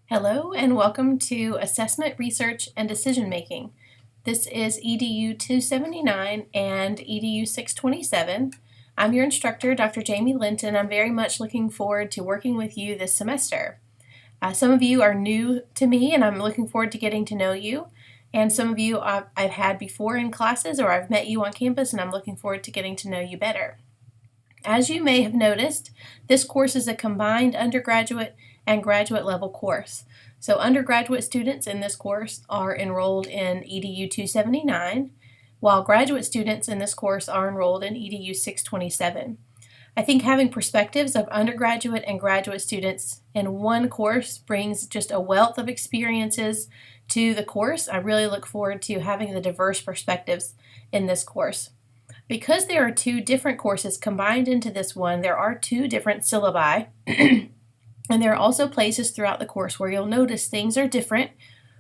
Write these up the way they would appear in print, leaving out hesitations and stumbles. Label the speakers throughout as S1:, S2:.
S1: Hello and welcome to Assessment, Research, and Decision Making. This is EDU 279 and EDU 627. I'm your instructor, Dr. Jamie Linton. I'm very much looking forward to working with you this semester. Some of you are new to me and I'm looking forward to getting to know you. And some of you I've had before in classes or I've met you on campus and I'm looking forward to getting to know you better. As you may have noticed, this course is a combined undergraduate and graduate level course. So undergraduate students in this course are enrolled in EDU 279, while graduate students in this course are enrolled in EDU 627. I think having perspectives of undergraduate and graduate students in one course brings just a wealth of experiences to the course. I really look forward to having the diverse perspectives in this course. Because there are two different courses combined into this one, there are two different syllabi, and there are also places throughout the course where you'll notice things are different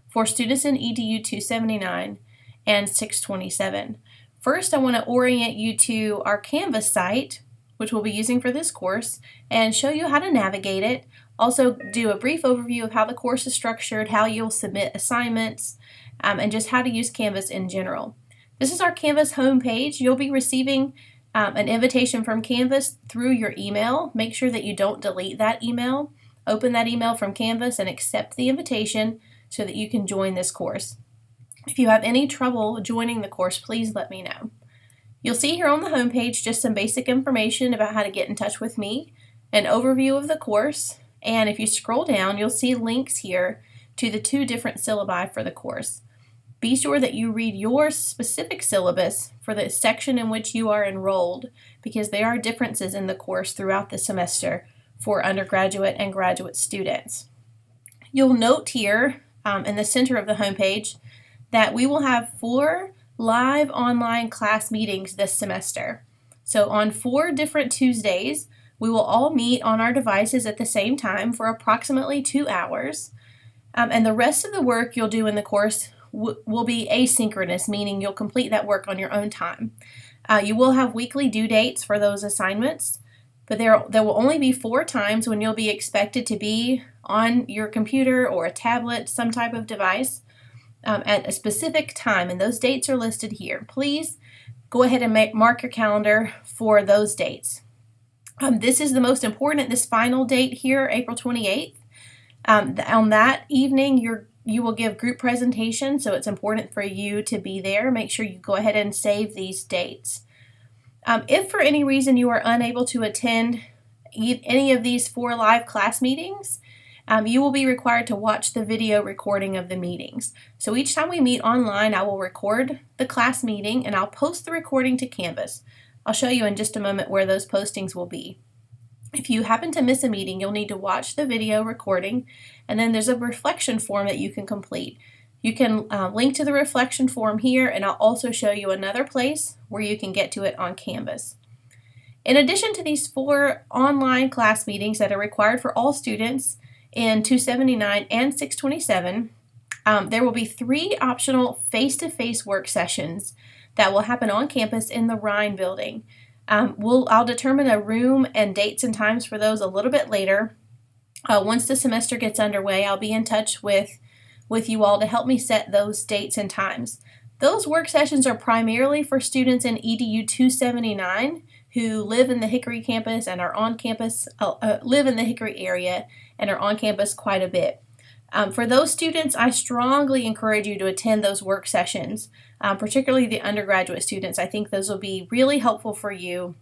S1: for students in EDU 279 and 627. First, I want to orient you to our Canvas site, which we'll be using for this course, and show you how to navigate it. Also do a brief overview of how the course is structured, how you'll submit assignments, and just how to use Canvas in general. This is our Canvas homepage. You'll be receiving an invitation from Canvas through your email. Make sure that you don't delete that email. Open that email from Canvas and accept the invitation so that you can join this course. If you have any trouble joining the course, please let me know. You'll see here on the homepage just some basic information about how to get in touch with me, an overview of the course, and if you scroll down, you'll see links here to the two different syllabi for the course. Be sure that you read your specific syllabus for the section in which you are enrolled because there are differences in the course throughout the semester for undergraduate and graduate students. You'll note here in the center of the homepage that we will have 4 live online class meetings this semester. So on 4 different Tuesdays, we will all meet on our devices at the same time for approximately 2 hours. And the rest of the work you'll do in the course will be asynchronous, meaning you'll complete that work on your own time. You will have weekly due dates for those assignments, but there will only be 4 times when you'll be expected to be on your computer or a tablet, some type of device, at a specific time, and those dates are listed here. Please go ahead and mark your calendar for those dates. This is the most important, this final date here, April 28th. On that evening, you will give group presentation, so it's important for you to be there. Make sure you go ahead and save these dates. If for any reason you are unable to attend any of these 4 live class meetings, you will be required to watch the video recording of the meetings. So each time we meet online, I will record the class meeting and I'll post the recording to Canvas. I'll show you in just a moment where those postings will be. If you happen to miss a meeting, you'll need to watch the video recording, and then there's a reflection form that you can complete. You can link to the reflection form here, and I'll also show you another place where you can get to it on Canvas. In addition to these 4 online class meetings that are required for all students in 279 and 627, there will be 3 optional face-to-face work sessions that will happen on campus in the Rhine building. I'll determine a room and dates and times for those a little bit later. Once the semester gets underway, I'll be in touch with you all to help me set those dates and times. Those work sessions are primarily for students in EDU 279 who live in the Hickory campus and are on campus, live in the Hickory area and are on campus quite a bit. For those students, I strongly encourage you to attend those work sessions, particularly the undergraduate students. I think those will be really helpful for you,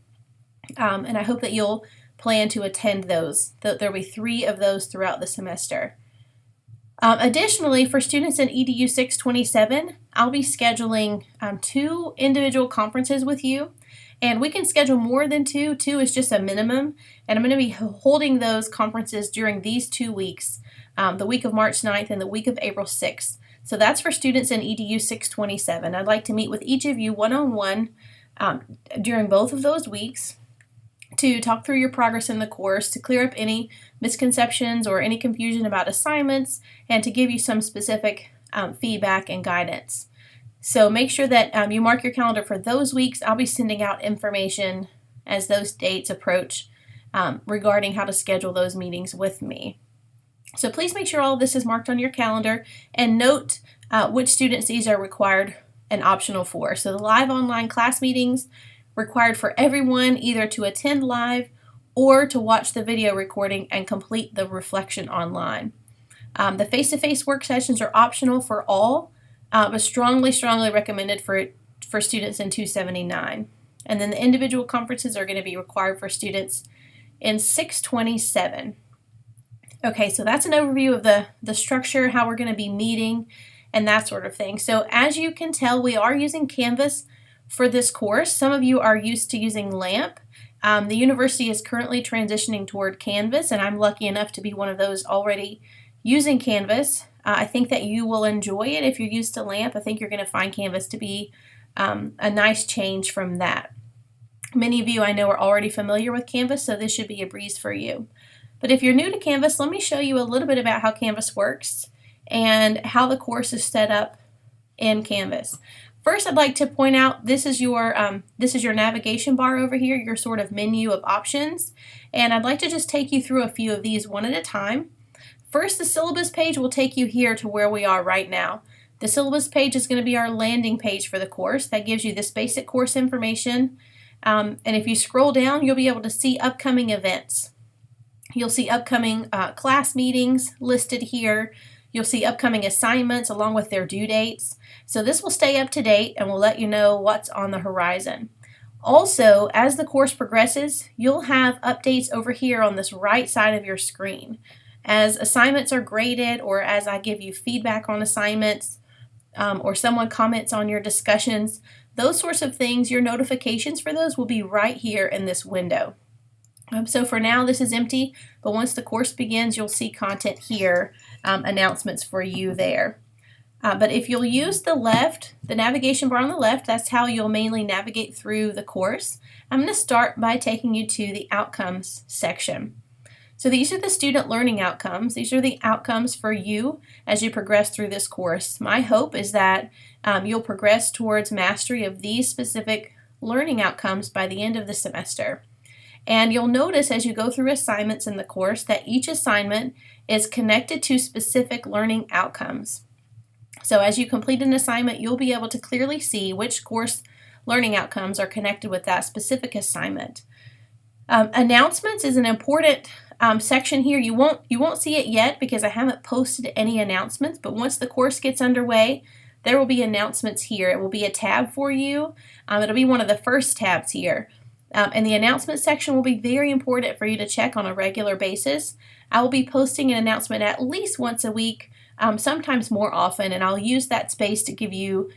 S1: and I hope that you'll plan to attend those. There will be 3 of those throughout the semester. Additionally, for students in EDU 627, I'll be scheduling 2 individual conferences with you, and we can schedule more than 2. 2 is just a minimum, and I'm going to be holding those conferences during these 2 weeks. The week of March 9th and the week of April 6th. So that's for students in EDU 627. I'd like to meet with each of you one-on-one during both of those weeks to talk through your progress in the course, to clear up any misconceptions or any confusion about assignments, and to give you some specific feedback and guidance. So make sure that you mark your calendar for those weeks. I'll be sending out information as those dates approach regarding how to schedule those meetings with me. So please make sure all of this is marked on your calendar and note which students these are required and optional for. So the live online class meetings required for everyone either to attend live or to watch the video recording and complete the reflection online. The face-to-face work sessions are optional for all, but strongly recommended for students in 279. And then the individual conferences are going to be required for students in 627. Okay, so that's an overview of the structure, how we're going to be meeting, and that sort of thing. So as you can tell, we are using Canvas for this course. Some of you are used to using LAMP. The university is currently transitioning toward Canvas, and I'm lucky enough to be one of those already using Canvas. I think that you will enjoy it if you're used to LAMP. I think you're going to find Canvas to be a nice change from that. Many of you I know are already familiar with Canvas, so this should be a breeze for you. But if you're new to Canvas, let me show you a little bit about how Canvas works and how the course is set up in Canvas. First, I'd like to point out this is your navigation bar over here, your sort of menu of options, and I'd like to just take you through a few of these one at a time. First, the syllabus page will take you here to where we are right now. The syllabus page is going to be our landing page for the course. That gives you this basic course information, and if you scroll down, you'll be able to see upcoming events. You'll see upcoming class meetings listed here. You'll see upcoming assignments along with their due dates. So this will stay up to date and will let you know what's on the horizon. Also, as the course progresses, you'll have updates over here on this right side of your screen. As assignments are graded, or as I give you feedback on assignments, or someone comments on your discussions, those sorts of things, your notifications for those will be right here in this window. So for now, this is empty, but once the course begins, you'll see content here, announcements for you there. But if you'll use the navigation bar on the left, that's how you'll mainly navigate through the course. I'm going to start by taking you to the outcomes section. So these are the student learning outcomes. These are the outcomes for you as you progress through this course. My hope is that you'll progress towards mastery of these specific learning outcomes by the end of the semester. And you'll notice as you go through assignments in the course that each assignment is connected to specific learning outcomes. So as you complete an assignment, you'll be able to clearly see which course learning outcomes are connected with that specific assignment. Announcements is an important section here. You won't see it yet because I haven't posted any announcements, but once the course gets underway, there will be announcements here. It will be a tab for you. It'll be one of the first tabs here. And the announcement section will be very important for you to check on a regular basis. I will be posting an announcement at least once a week, sometimes more often, and I'll use that space to give you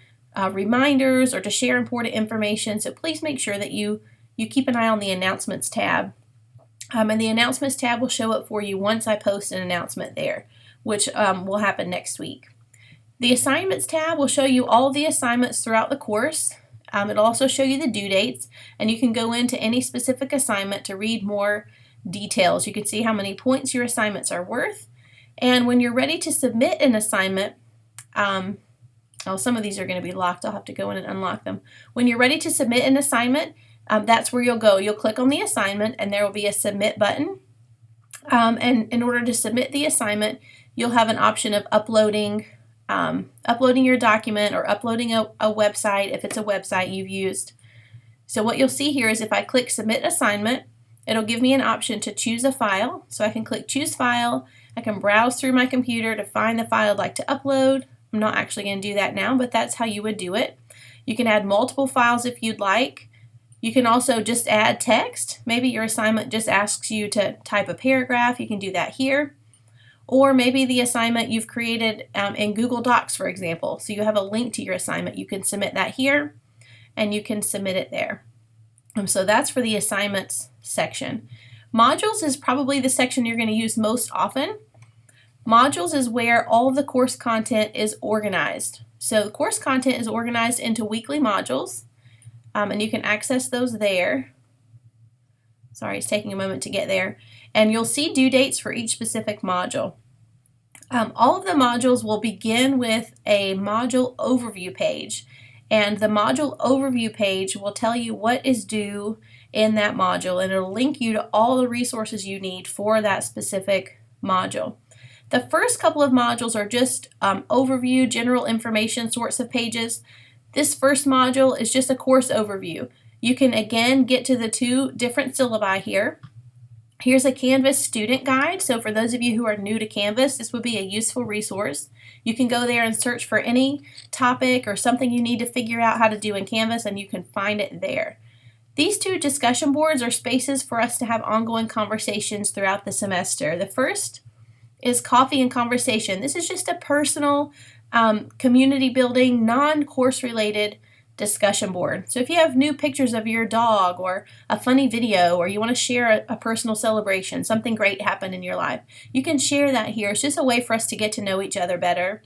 S1: reminders or to share important information. So please make sure that you keep an eye on the announcements tab. And the announcements tab will show up for you once I post an announcement there, which will happen next week. The assignments tab will show you all of the assignments throughout the course. It'll also show you the due dates, and you can go into any specific assignment to read more details. You can see how many points your assignments are worth, and when you're ready to submit an assignment, some of these are going to be locked. I'll have to go in and unlock them. When you're ready to submit an assignment, that's where you'll go. You'll click on the assignment, and there will be a submit button, and in order to submit the assignment, you'll have an option of uploading your document or uploading a website if it's a website you've used. So what you'll see here is if I click Submit Assignment, it'll give me an option to choose a file. So I can click Choose File. I can browse through my computer to find the file I'd like to upload. I'm not actually going to do that now, but that's how you would do it. You can add multiple files if you'd like. You can also just add text. Maybe your assignment just asks you to type a paragraph. You can do that here. Or maybe the assignment you've created in Google Docs, for example. So you have a link to your assignment. You can submit that here, and you can submit it there. So that's for the assignments section. Modules is probably the section you're going to use most often. Modules is where all of the course content is organized. So the course content is organized into weekly modules, and you can access those there. Sorry, it's taking a moment to get there. And you'll see due dates for each specific module. All of the modules will begin with a module overview page. And the module overview page will tell you what is due in that module, and it'll link you to all the resources you need for that specific module. The first couple of modules are just overview, general information sorts of pages. This first module is just a course overview. You can again get to the two different syllabi here. Here's a Canvas student guide. So for those of you who are new to Canvas, this would be a useful resource. You can go there and search for any topic or something you need to figure out how to do in Canvas, and you can find it there. These two discussion boards are spaces for us to have ongoing conversations throughout the semester. The first is Coffee and Conversation. This is just a personal, community building, non-course related discussion board. So if you have new pictures of your dog or a funny video, or you want to share a personal celebration, something great happened in your life, you can share that here. It's just a way for us to get to know each other better.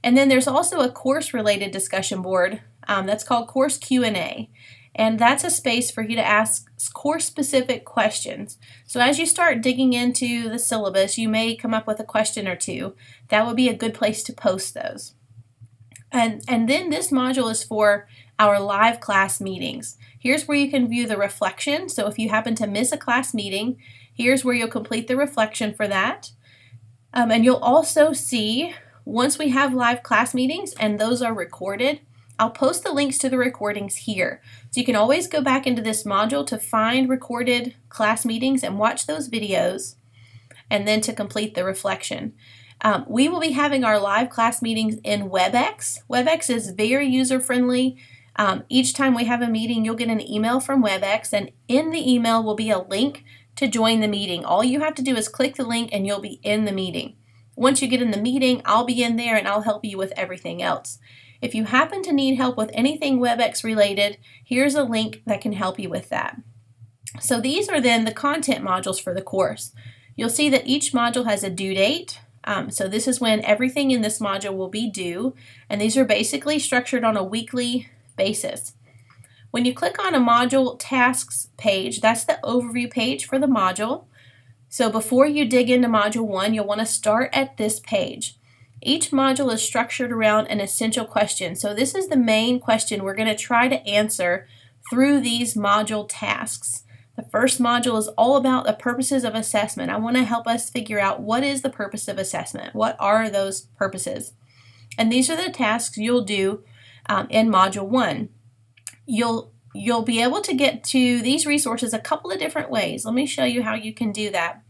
S1: And then there's also a course related discussion board that's called Course Q&A. And that's a space for you to ask course-specific questions. So as you start digging into the syllabus, you may come up with a question or two. That would be a good place to post those. And then this module is for our live class meetings. Here's where you can view the reflection. So if you happen to miss a class meeting, here's where you'll complete the reflection for that. And you'll also see, once we have live class meetings and those are recorded, I'll post the links to the recordings here. So you can always go back into this module to find recorded class meetings and watch those videos, and then to complete the reflection. We will be having our live class meetings in WebEx. WebEx is very user-friendly. Each time we have a meeting, you'll get an email from WebEx, and in the email will be a link to join the meeting. All you have to do is click the link and you'll be in the meeting. Once you get in the meeting, I'll be in there and I'll help you with everything else. If you happen to need help with anything WebEx related, here's a link that can help you with that. So these are then the content modules for the course. You'll see that each module has a due date. So this is when everything in this module will be due, and these are basically structured on a weekly basis. When you click on a module tasks page, that's the overview page for the module. So before you dig into module 1, you'll want to start at this page. Each module is structured around an essential question. So this is the main question we're going to try to answer through these module tasks. The first module is all about the purposes of assessment. I want to help us figure out what is the purpose of assessment. What are those purposes? And these are the tasks you'll do in module 1. You'll be able to get to these resources a couple of different ways. Let me show you how you can do that.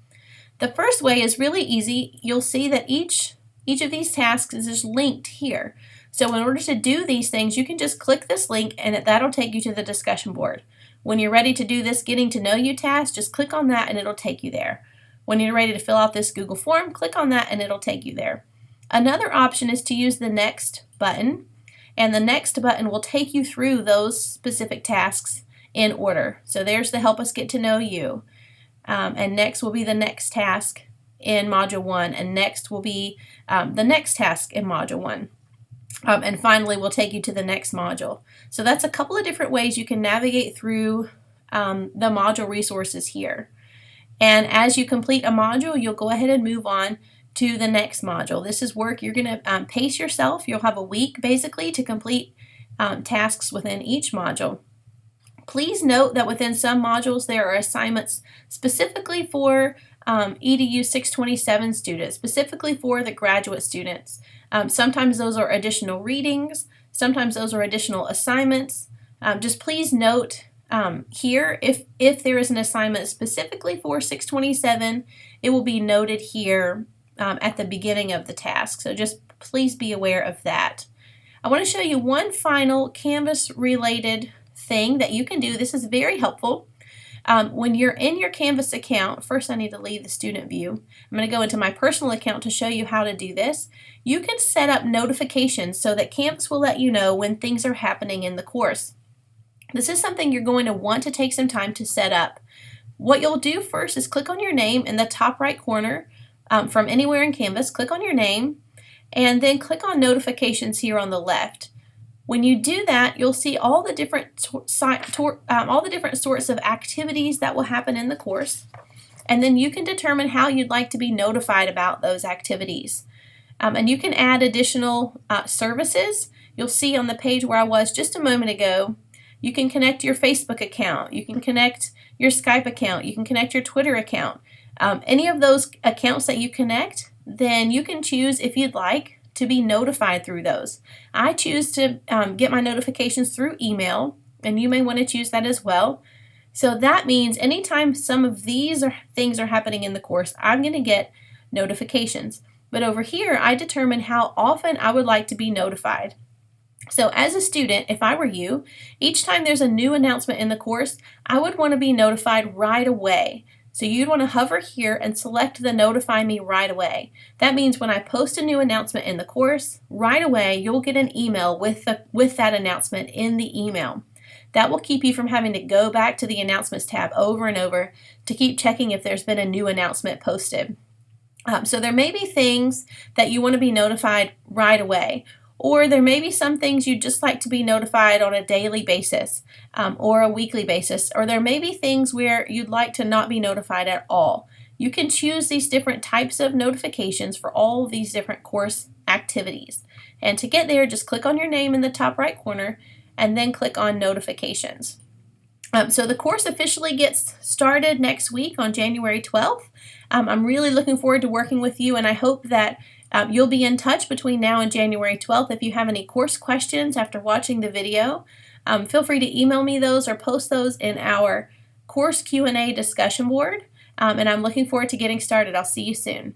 S1: The first way is really easy. You'll see that each of these tasks is just linked here. So in order to do these things, you can just click this link and that'll take you to the discussion board. When you're ready to do this getting to know you task, just click on that and it'll take you there. When you're ready to fill out this Google form, click on that and it'll take you there. Another option is to use the next button, and the next button will take you through those specific tasks in order. So there's the help us get to know you. And next will be the next task in module 1, and next will be the next task in module 1. And finally, we'll take you to the next module. So that's a couple of different ways you can navigate through the module resources here. And as you complete a module, you'll go ahead and move on to the next module. This is work you're going to pace yourself. You'll have a week basically to complete tasks within each module. Please note that within some modules there are assignments specifically for EDU 627 students, specifically for the graduate students. Sometimes those are additional readings, sometimes those are additional assignments. Just please note here, if there is an assignment specifically for 627, it will be noted here at the beginning of the task. So just please be aware of that. I want to show you one final Canvas related thing that you can do. This is very helpful. When you're in your Canvas account, first I need to leave the student view. I'm going to go into my personal account to show you how to do this. You can set up notifications so that Canvas will let you know when things are happening in the course. This is something you're going to want to take some time to set up. What you'll do first is click on your name in the top right corner from anywhere in Canvas. Click on your name and then click on notifications here on the left. When you do that, you'll see all the different sorts of activities that will happen in the course, and then you can determine how you'd like to be notified about those activities. And you can add additional services. You'll see on the page where I was just a moment ago, you can connect your Facebook account, you can connect your Skype account, you can connect your Twitter account. Any of those accounts that you connect, then you can choose, if you'd like, to be notified through those. I choose to get my notifications through email, and you may want to choose that as well. So that means anytime some of these things are happening in the course, I'm going to get notifications. But over here, I determine how often I would like to be notified. So as a student, if I were you, each time there's a new announcement in the course, I would want to be notified right away. So you'd want to hover here and select the notify me right away. That means when I post a new announcement in the course, right away you'll get an email with that announcement in the email. That will keep you from having to go back to the announcements tab over and over to keep checking if there's been a new announcement posted. So there may be things that you want to be notified right away. Or there may be some things you'd just like to be notified on a daily basis or a weekly basis. Or there may be things where you'd like to not be notified at all. You can choose these different types of notifications for all of these different course activities. And to get there, just click on your name in the top right corner and then click on notifications. So the course officially gets started next week on January 12th. I'm really looking forward to working with you, and I hope that you'll be in touch between now and January 12th. If you have any course questions after watching the video, feel free to email me those or post those in our course Q&A discussion board. And I'm looking forward to getting started. I'll see you soon.